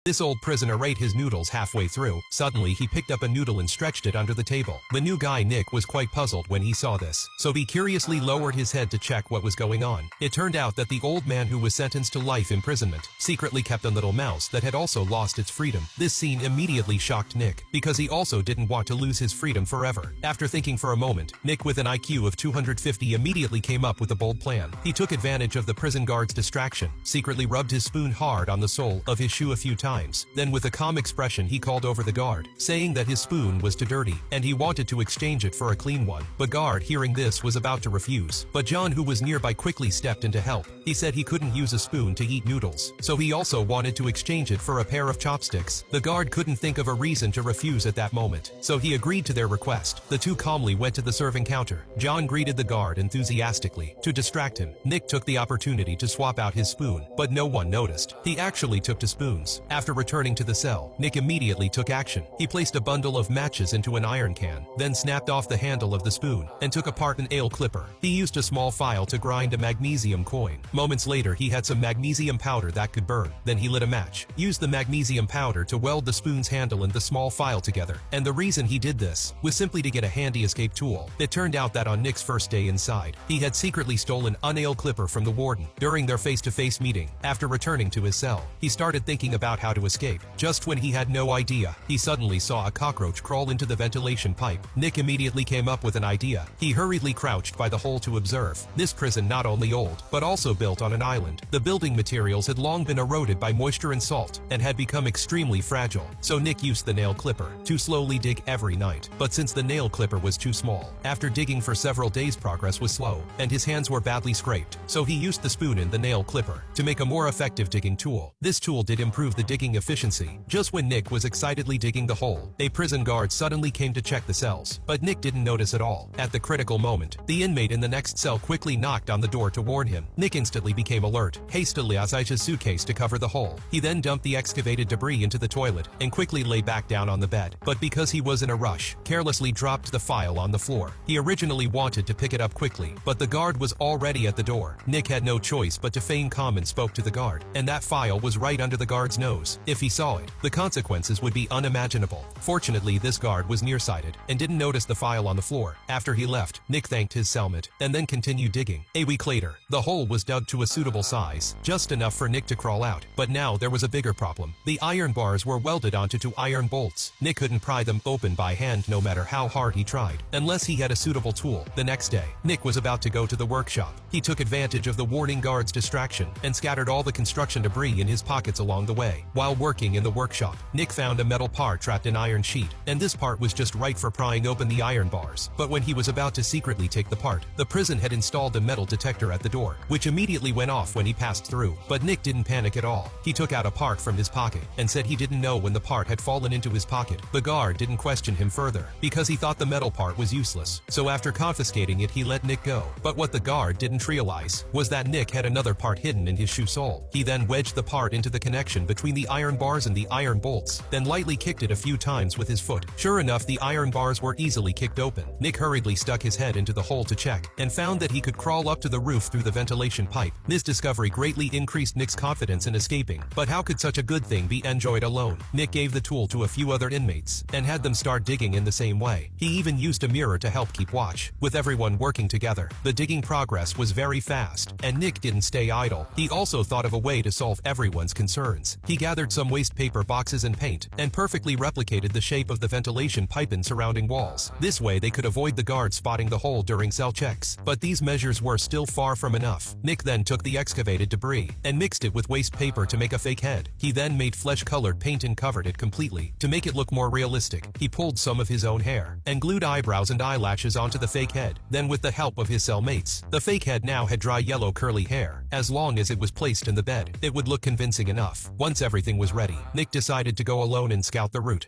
This old prisoner ate his noodles halfway through. Suddenly he picked up a noodle and stretched it under the table. The new guy Nick was quite puzzled when he saw this, so he curiously lowered his head to check what was going on. It turned out that the old man who was sentenced to life imprisonment secretly kept a little mouse that had also lost its freedom. This scene immediately shocked Nick, because he also didn't want to lose his freedom forever. After thinking for a moment, Nick with an IQ of 250 immediately came up with a bold plan. He took advantage of the prison guard's distraction, secretly rubbed his spoon hard on the sole of his shoe a few times. Then with a calm expression he called over the guard, saying that his spoon was too dirty, and he wanted to exchange it for a clean one. The guard, hearing this, was about to refuse, but John, who was nearby, quickly stepped in to help. He said he couldn't use a spoon to eat noodles, so he also wanted to exchange it for a pair of chopsticks. The guard couldn't think of a reason to refuse at that moment, so he agreed to their request. The two calmly went to the serving counter. John greeted the guard enthusiastically. To distract him, Nick took the opportunity to swap out his spoon, but no one noticed. He actually took two spoons. After returning to the cell, Nick immediately took action. He placed a bundle of matches into an iron can, then snapped off the handle of the spoon, and took apart an ale clipper. He used a small file to grind a magnesium coin. Moments later he had some magnesium powder that could burn. Then he lit a match, used the magnesium powder to weld the spoon's handle and the small file together. And the reason he did this was simply to get a handy escape tool. It turned out that on Nick's first day inside, he had secretly stolen a nail clipper from the warden. During their face-to-face meeting, after returning to his cell, he started thinking about how to escape. Just when he had no idea, he suddenly saw a cockroach crawl into the ventilation pipe. Nick immediately came up with an idea. He hurriedly crouched by the hole to observe. This prison not only old, but also built on an island. The building materials had long been eroded by moisture and salt, and had become extremely fragile. So Nick used the nail clipper to slowly dig every night. But since the nail clipper was too small, after digging for several days progress was slow, and his hands were badly scraped. So he used the spoon in the nail clipper to make a more effective digging tool. This tool did improve the digging efficiency. Just when Nick was excitedly digging the hole, a prison guard suddenly came to check the cells, but Nick didn't notice at all. At the critical moment, the inmate in the next cell quickly knocked on the door to warn him. Nick instantly became alert, hastily untied his suitcase to cover the hole. He then dumped the excavated debris into the toilet and quickly lay back down on the bed. But because he was in a rush, carelessly dropped the file on the floor. He originally wanted to pick it up quickly, but the guard was already at the door. Nick had no choice but to feign calm and spoke to the guard, and that file was right under the guard's nose. If he saw it, the consequences would be unimaginable. Fortunately, this guard was nearsighted and didn't notice the file on the floor. After he left, Nick thanked his cellmate and then continued digging. A week later, the hole was dug to a suitable size, just enough for Nick to crawl out. But now there was a bigger problem. The iron bars were welded onto two iron bolts. Nick couldn't pry them open by hand no matter how hard he tried, unless he had a suitable tool. The next day, Nick was about to go to the workshop. He took advantage of the warning guard's distraction and scattered all the construction debris in his pockets along the way. While working in the workshop, Nick found a metal part trapped in iron sheet, and this part was just right for prying open the iron bars. But when he was about to secretly take the part, the prison had installed a metal detector at the door, which immediately went off when he passed through. But Nick didn't panic at all. He took out a part from his pocket and said he didn't know when the part had fallen into his pocket. The guard didn't question him further, because he thought the metal part was useless. So after confiscating it, he let Nick go. But what the guard didn't realize was that Nick had another part hidden in his shoe sole. He then wedged the part into the connection between the iron bars and the iron bolts, then lightly kicked it a few times with his foot. Sure enough, the iron bars were easily kicked open. Nick hurriedly stuck his head into the hole to check, and found that he could crawl up to the roof through the ventilation pipe. This discovery greatly increased Nick's confidence in escaping. But how could such a good thing be enjoyed alone? Nick gave the tool to a few other inmates, and had them start digging in the same way. He even used a mirror to help keep watch. With everyone working together, the digging progress was very fast, and Nick didn't stay idle. He also thought of a way to solve everyone's concerns. He gathered some waste paper boxes and paint, and perfectly replicated the shape of the ventilation pipe and surrounding walls. This way they could avoid the guard spotting the hole during cell checks. But these measures were still far from enough. Nick then took the excavated debris and mixed it with waste paper to make a fake head. He then made flesh-colored paint and covered it completely. To make it look more realistic, he pulled some of his own hair and glued eyebrows and eyelashes onto the fake head. Then with the help of his cellmates, the fake head now had dry yellow curly hair. As long as it was placed in the bed, it would look convincing enough. Once everything was ready, Nick decided to go alone and scout the route.